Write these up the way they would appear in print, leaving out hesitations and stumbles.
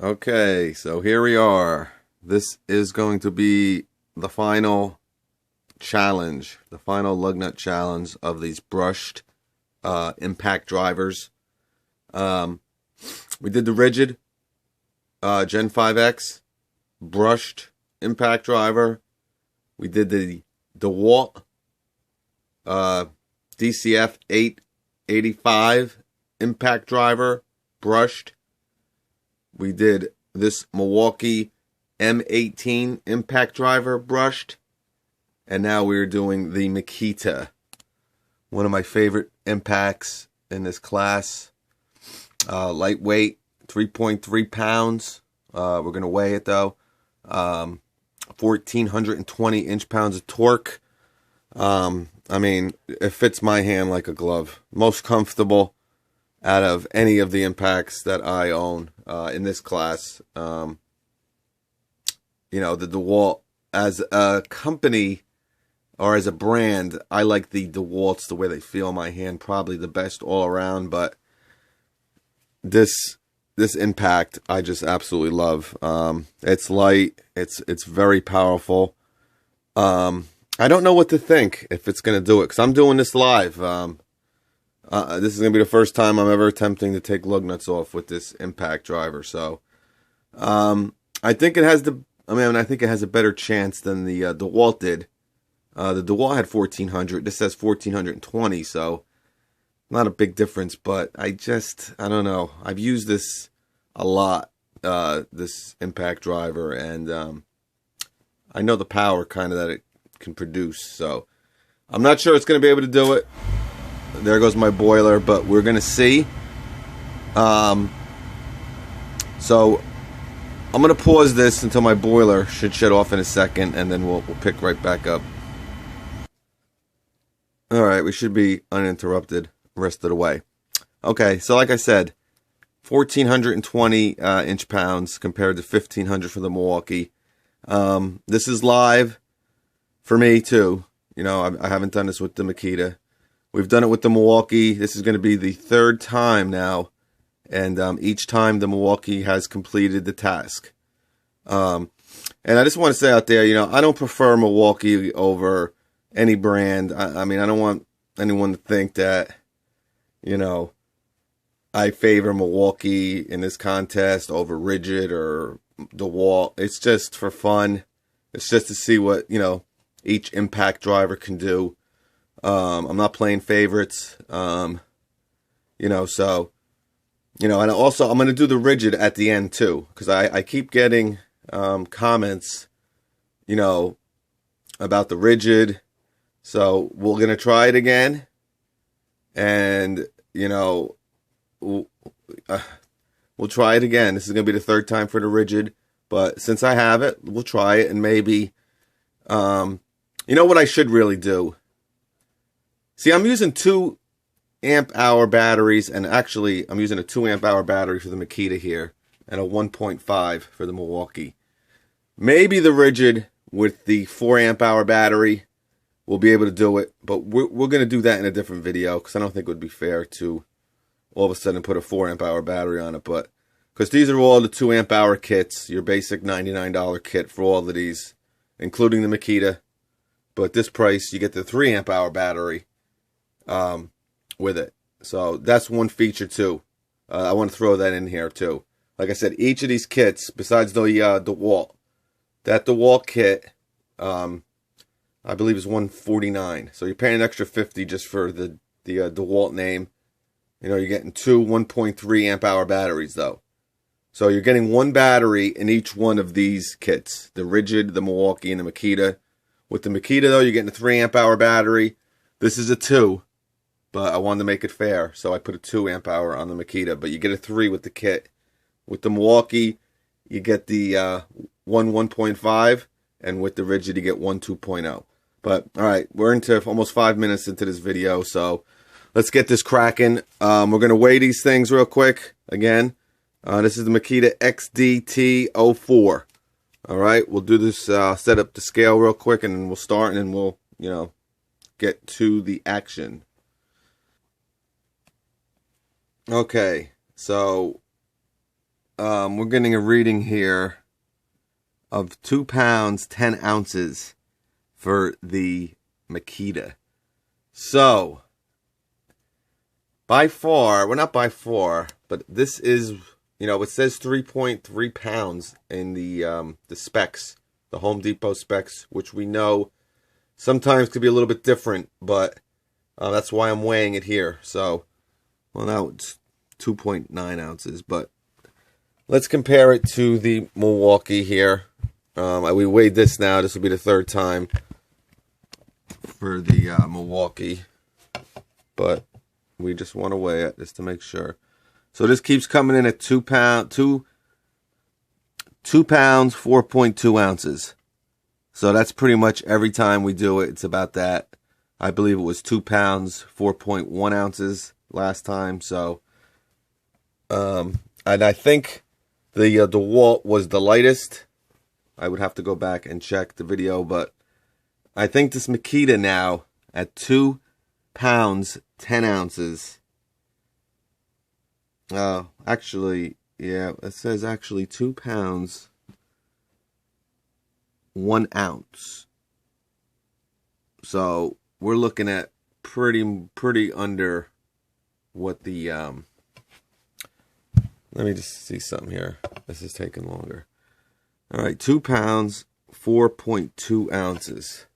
Okay, so here we are. This is going to be the final challenge, the final lug nut challenge of these brushed impact drivers. We did the rigid Gen 5X brushed impact driver. We did the DeWalt DCF 885 impact driver brushed. We did this Milwaukee M18 impact driver brushed. And now we're doing the Makita, one of my favorite impacts in this class. Lightweight, 3.3 pounds. We're going to weigh it though. 1,420 inch-pounds of torque. I mean, it fits my hand like a glove. Most comfortable out of any of the impacts that I own in this class. You know, the DeWalt, as a company or as a brand, I like the DeWalts, the way they feel in my hand, probably the best all around. But this impact, I just absolutely love. It's light. It's very powerful. I don't know what to think if it's going to do it, because I'm doing this live. This is going to be the first time I'm ever attempting to take lug nuts off with this impact driver. So, I think it has I think it has a better chance than the DeWalt did. The DeWalt had 1,400. This says 1,420, so not a big difference. But I don't know. I've used this a lot, this impact driver, and I know the power kind of that it can produce. So I'm not sure it's going to be able to do it. There goes my boiler, but we're going to see. So I'm going to pause this until my boiler should shut off in a second, and then we'll pick right back up. Alright, we should be uninterrupted the rest of the way. Okay, so like I said, 1,420 inch-pounds compared to 1,500 for the Milwaukee. This is live for me, too. You know, I haven't done this with the Makita. We've done it with the Milwaukee. This is going to be the third time now. And each time the Milwaukee has completed the task. And I just want to say out there, you know, I don't prefer Milwaukee over any brand. I mean, I don't want anyone to think that, you know, I favor Milwaukee in this contest over Rigid or DeWalt. It's just for fun. It's just to see what, you know, each impact driver can do. I'm not playing favorites, you know, so, you know, and also I'm going to do the rigid at the end too, because I keep getting comments, you know, about the rigid. So we're going to try it again, and, you know, we'll try it again. This is going to be the third time for the rigid, but since I have it, we'll try it, and maybe, you know what I should really do? See, I'm using 2 amp-hour batteries, and actually, I'm using a 2 amp-hour battery for the Makita here, and a 1.5 for the Milwaukee. Maybe the rigid with the 4 amp-hour battery will be able to do it, but we're going to do that in a different video, because I don't think it would be fair to all of a sudden put a 4 amp-hour battery on it, but because these are all the 2 amp-hour kits, your basic $99 kit for all of these, including the Makita. But this price, you get the 3 amp-hour battery with it. So that's one feature too. I want to throw that in here too. Like I said, each of these kits, besides the DeWalt, that DeWalt kit, I believe is $149. So you're paying an extra $50 just for the DeWalt name. You know, you're getting 2 1.3 amp-hour batteries though. So you're getting 1 battery in each one of these kits: the rigid, the Milwaukee, and the Makita. With the Makita though, you're getting a 3 amp-hour battery. This is a 2. But I wanted to make it fair, so I put a 2 amp-hour on the Makita. But you get a 3 with the kit. With the Milwaukee, you get the 1.5, and with the rigid, you get 2.0. But, alright, we're into almost 5 minutes into this video, so let's get this cracking. We're going to weigh these things real quick, again. This is the Makita XTD04. Alright, we'll do this, set up the scale real quick, and then we'll start, and then we'll, you know, get to the action. Okay, so we're getting a reading here of 2 pounds 10 ounces for the Makita. So by far, well, not by far, but this is, you know, it says 3.3 pounds in the specs, the Home Depot specs, which we know sometimes could be a little bit different, but that's why I'm weighing it here. So, well, now it's 2.9 ounces, but let's compare it to the Milwaukee here. We weighed this now. This will be the third time for the Milwaukee, but we just want to weigh it just to make sure. So this keeps coming in at 2 pounds 4.2 ounces. So that's pretty much every time we do it. It's about that. I believe it was 2 pounds 4.1 ounces last time. So, and I think the DeWalt was the lightest. I would have to go back and check the video, but I think this Makita now at 2 pounds 10 ounces. Actually, yeah, it says actually 2 pounds 1 ounce. So we're looking at pretty under what the let me just see something here. This is taking longer. All right, 2 pounds 4.2 ounces.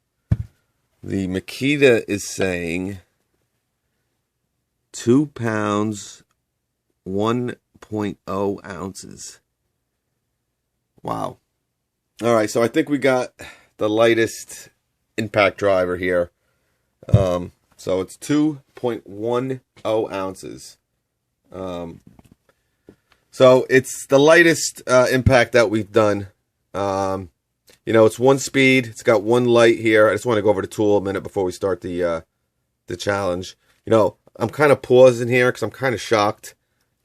The Makita is saying 2 pounds 1.0 ounces. Wow. All right, so I think we got the lightest impact driver here. So it's 2.10 ounces. So it's the lightest impact that we've done. You know, it's 1 speed. It's got 1 light here. I just want to go over the tool a minute before we start the challenge. You know, I'm kind of pausing here because I'm kind of shocked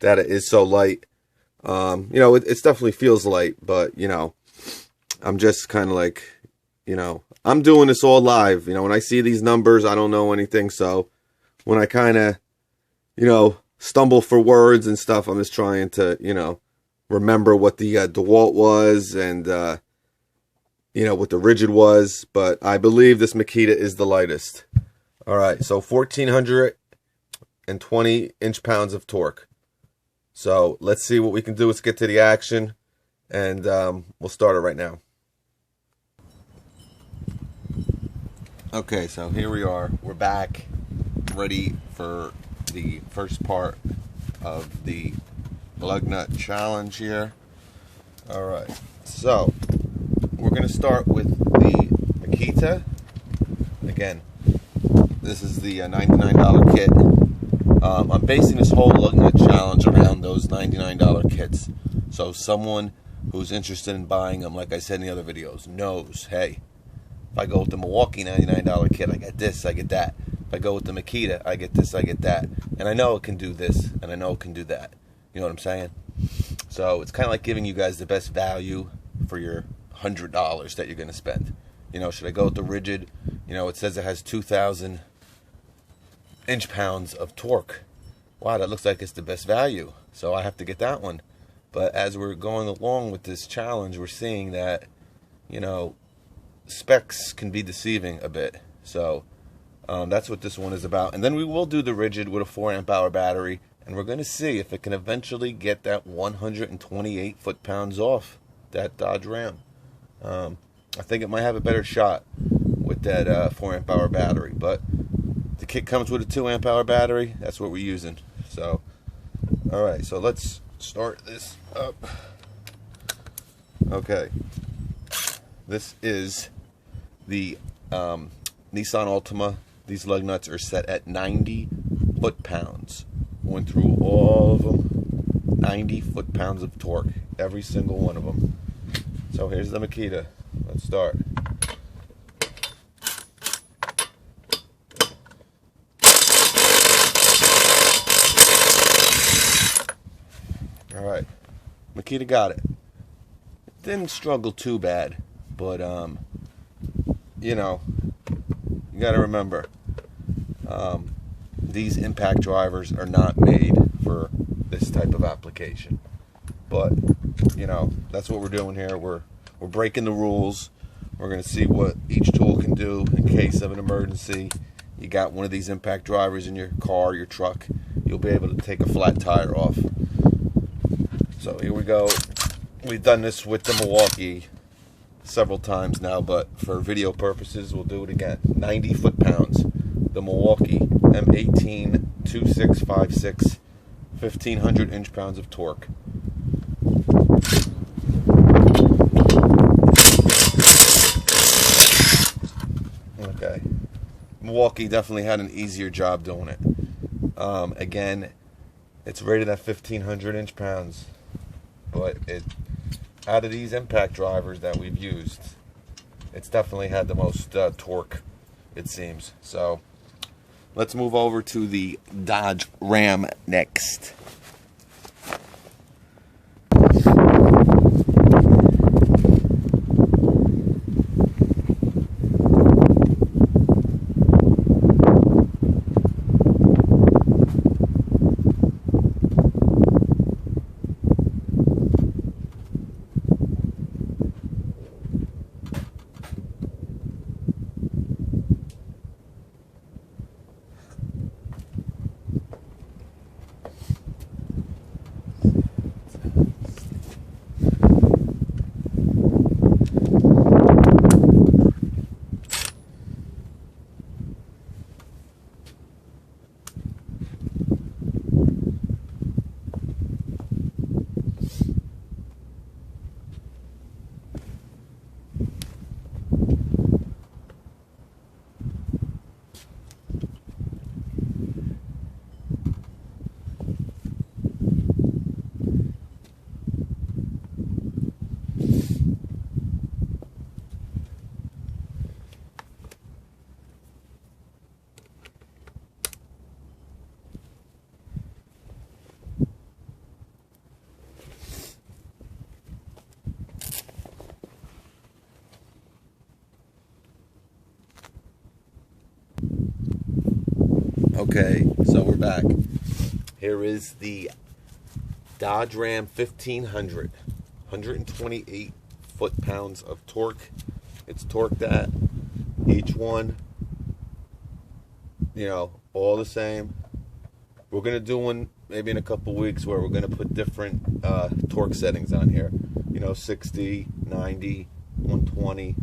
that it is so light. You know, it definitely feels light, but, you know, I'm just kind of like, you know, I'm doing this all live. You know, when I see these numbers, I don't know anything. So when I kind of, you know, stumble for words and stuff, I'm just trying to, you know, remember what the DeWalt was and, you know, what the rigid was. But I believe this Makita is the lightest. All right, so 1,420 inch-pounds of torque. So let's see what we can do. Let's get to the action, and we'll start it right now. Okay, so here we are. We're back, ready for the first part of the lug nut challenge here. All right, so we're going to start with the Makita. Again, this is the $99 kit. I'm basing this whole lug nut challenge around those $99 kits. So someone who's interested in buying them, like I said in the other videos, knows, hey, if I go with the Milwaukee $99 kit, I get this, I get that. If I go with the Makita, I get this, I get that. And I know it can do this, and I know it can do that. You know what I'm saying? So it's kind of like giving you guys the best value for your $100 that you're going to spend. You know, should I go with the rigid? You know, it says it has 2,000 inch-pounds of torque. Wow, that looks like it's the best value. So I have to get that one. But as we're going along with this challenge, we're seeing that, you know, specs can be deceiving a bit. So that's what this one is about. And then we will do the rigid with a 4-amp-hour battery, and we're going to see if it can eventually get that 128 foot-pounds off that Dodge Ram. I think it might have a better shot with that 4-amp-hour battery, but the kit comes with a 2-amp-hour battery. That's what we're using. So, all right, so let's start this up. Okay, this is the Nissan Altima. These lug nuts are set at 90 foot-pounds. Went through all of them. 90 foot-pounds of torque, every single one of them. So here's the Makita. Let's start. All right, Makita got it. Didn't struggle too bad, but you know, you got to remember, these impact drivers are not made for this type of application. but you know, that's what we're doing here. We're breaking the rules. We're going to see what each tool can do in case of an emergency. You got one of these impact drivers in your car, your truck, you'll be able to take a flat tire off. So here we go. We've done this with the Milwaukee several times now, but for video purposes, we'll do it again. 90 foot-pounds. The Milwaukee M18 2656, 1500 inch-pounds of torque. Okay. Milwaukee definitely had an easier job doing it. Again, it's rated at 1500 inch-pounds, but out of these impact drivers that we've used, it's definitely had the most torque, it seems. So let's move over to the Dodge Ram next. Okay, so we're back. Here is the Dodge Ram 1500, 128 foot-pounds of torque. It's torqued at each one, you know, all the same. We're going to do one maybe in a couple weeks where we're going to put different torque settings on here. You know, 60, 90, 120,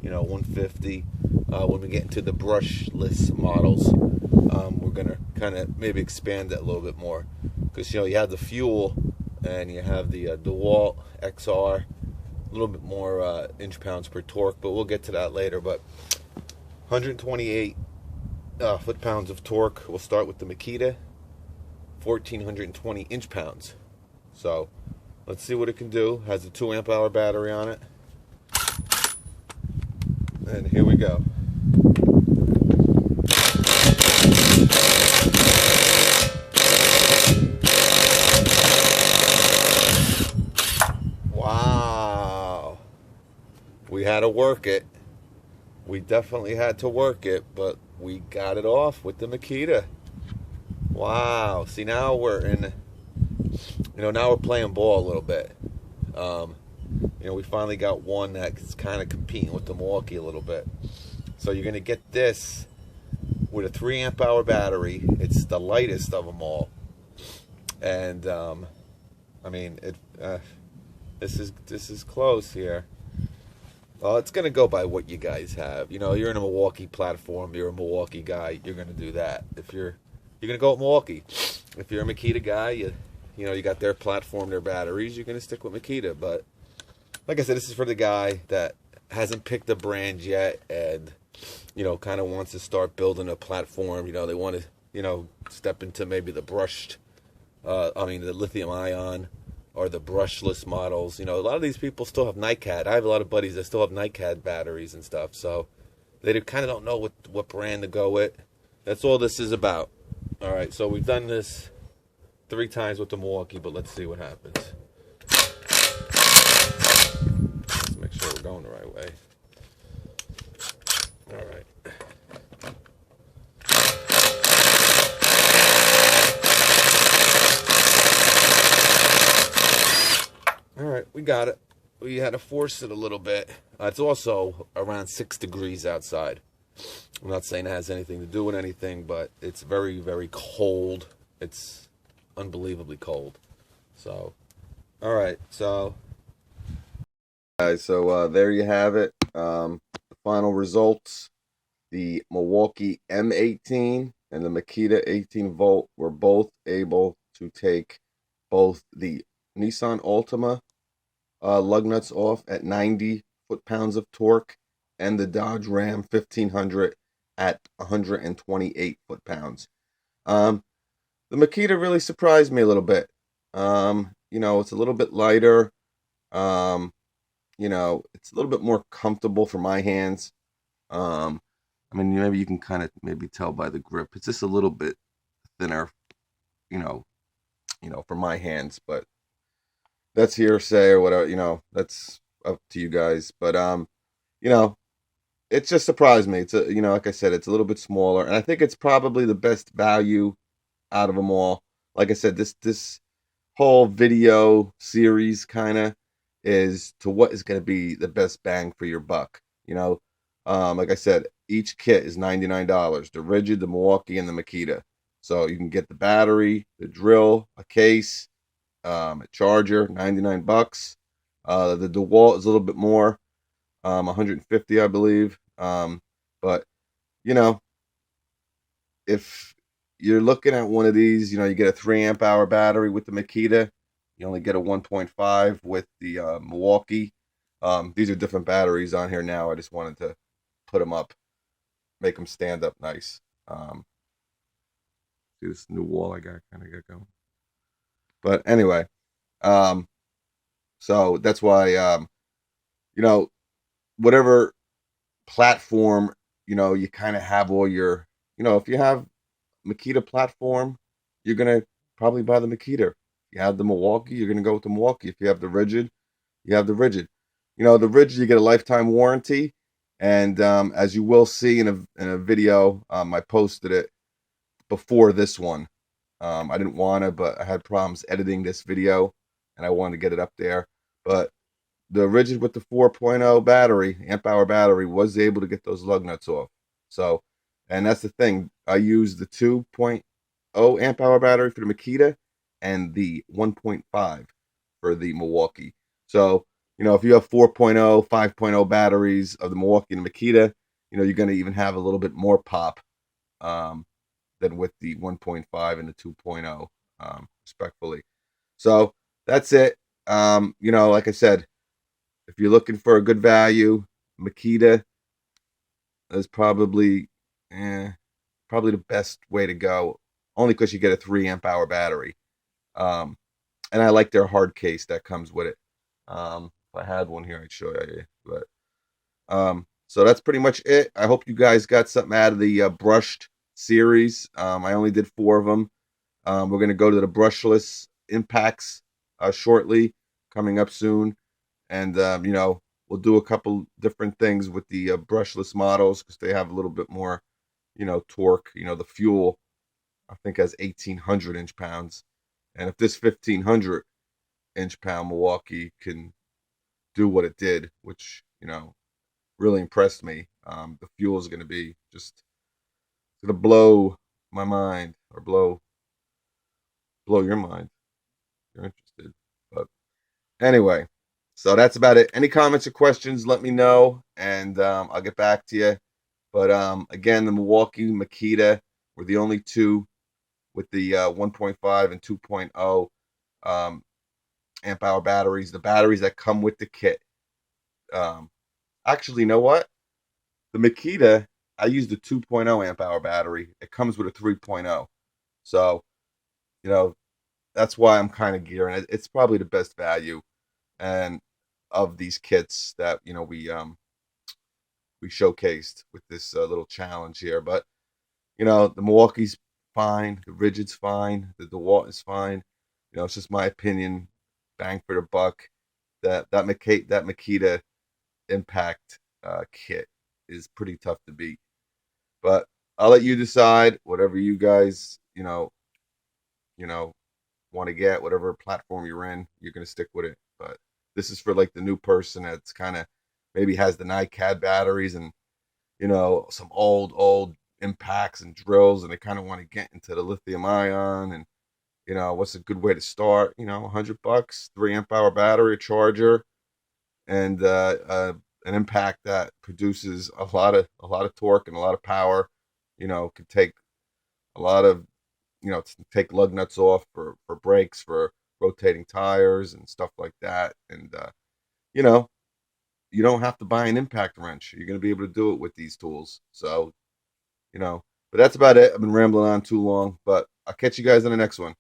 you know, 150. When we get into the brushless models, we're going to kind of maybe expand that a little bit more. Because, you know, you have the fuel and you have the DeWalt XR, a little bit more inch-pounds per torque, but we'll get to that later. But 128 foot-pounds of torque. We'll start with the Makita 1420 inch-pounds. So let's see what it can do. Has a 2 amp-hour battery on it. And here we go. Wow. We had to work it. We definitely had to work it, but we got it off with the Makita. Wow. See, now we're in, you know, now we're playing ball a little bit. You know, we finally got one that's kind of competing with the Milwaukee a little bit. So you're going to get this with a 3 amp-hour battery. It's the lightest of them all. And, I mean, this is close here. Well, it's going to go by what you guys have. You know, you're in a Milwaukee platform, you're a Milwaukee guy, you're going to do that. If you're going to go with Milwaukee. If you're a Makita guy, you know, you got their platform, their batteries, you're going to stick with Makita. But like I said, this is for the guy that hasn't picked a brand yet and, you know, kind of wants to start building a platform. You know, they want to, you know, step into maybe the brushed, the lithium ion or the brushless models. You know, a lot of these people still have NiCad. I have a lot of buddies that still have NiCad batteries and stuff. So they kind of don't know what brand to go with. That's all this is about. All right, so we've done this 3 times with the Milwaukee, but let's see what happens. Let's make sure we're going the right way. All right. we got it. We had to force it a little bit. It's also around 6 degrees outside. I'm not saying it has anything to do with anything, but it's very, very cold. It's unbelievably cold. So, all right. So, guys, so there you have it. The final results. The Milwaukee M18 and the Makita 18V were both able to take both the Nissan Altima lug nuts off at 90 foot-pounds of torque and the Dodge Ram 1500 at 128 foot-pounds. The Makita really surprised me a little bit. It's a little bit lighter. It's a little bit more comfortable for my hands. I mean, maybe you can kind of maybe tell by the grip. It's just a little bit thinner, you know, for my hands, but that's hearsay or whatever, that's up to you guys. But it just surprised me. It's like I said, it's a little bit smaller, and I think it's probably the best value out of them all. Like I said, this whole video series kind of is to what is going to be the best bang for your buck. Like I said, each kit is $99. The rigid, the Milwaukee, and the Makita. So you can get the battery, the drill, a case, a charger, $99. The DeWalt is a little bit more, 150, I believe. But if you're looking at one of these, you get a 3 amp hour battery with the Makita. You only get a 1.5 with the Milwaukee. These are different batteries on here now. I just wanted to put them up, make them stand up nice. See this new wall I got going. But anyway, so that's why, whatever platform, you kind of have all your, if you have Makita platform, you're going to probably buy the Makita. If you have the Milwaukee, you're going to go with the Milwaukee. If you have the rigid, you have the rigid. The rigid, you get a lifetime warranty. And as you will see in a video, I posted it before this one. I didn't want to, but I had problems editing this video, and I wanted to get it up there. But the rigid with the 4.0 battery, amp hour battery, was able to get those lug nuts off. So, and that's the thing. I used the 2.0 amp hour battery for the Makita and the 1.5 for the Milwaukee. So, if you have 4.0, 5.0 batteries of the Milwaukee and the Makita, you're going to even have a little bit more pop than with the 1.5 and the 2.0, respectfully. So that's it. Like I said, if you're looking for a good value, Makita is probably the best way to go, only because you get a 3 amp hour battery. And I like their hard case that comes with it. If I had one here, I'd show you. But so that's pretty much it. I hope you guys got something out of the brushed series. I only did 4 of them. We're going to go to the brushless impacts shortly, coming up soon. And, we'll do a couple different things with the brushless models because they have a little bit more, torque. The fuel, I think, has 1,800 inch-pounds. And if this 1,500 inch-pound Milwaukee can do what it did, which, really impressed me, the fuel is going to be just going to blow my mind, or blow your mind if you're interested. But anyway, so that's about it. Any comments or questions, let me know, and I'll get back to you. But again, the Milwaukee Makita were the only two with the 1.5 and 2.0 amp hour batteries. The batteries that come with the kit. Actually, you know what? The Makita, I used the 2.0 amp hour battery. It comes with a 3.0. So, that's why I'm kind of gearing it. It's probably the best value and of these kits that, we showcased with this little challenge here. But, the Milwaukee's fine. The rigid's fine. The DeWalt is fine. It's just my opinion. Bang for the buck. That Makita impact kit is pretty tough to beat. But I'll let you decide whatever you guys, want to get, whatever platform you're in, you're going to stick with it. But this is for like the new person that's kind of maybe has the NiCad batteries and, you know, some old impacts and drills, and they kind of want to get into the lithium ion. And, you know, what's a good way to start? You know, $100, 3 amp hour battery, a charger, and an impact that produces a lot of torque and a lot of power. You know, could take a lot of, you know, take lug nuts off for brakes, for rotating tires and stuff like that. And you know, you don't have to buy an impact wrench. You're going to be able to do it with these tools. So, you know, but that's about it. I've been rambling on too long, but I'll catch you guys on the next one.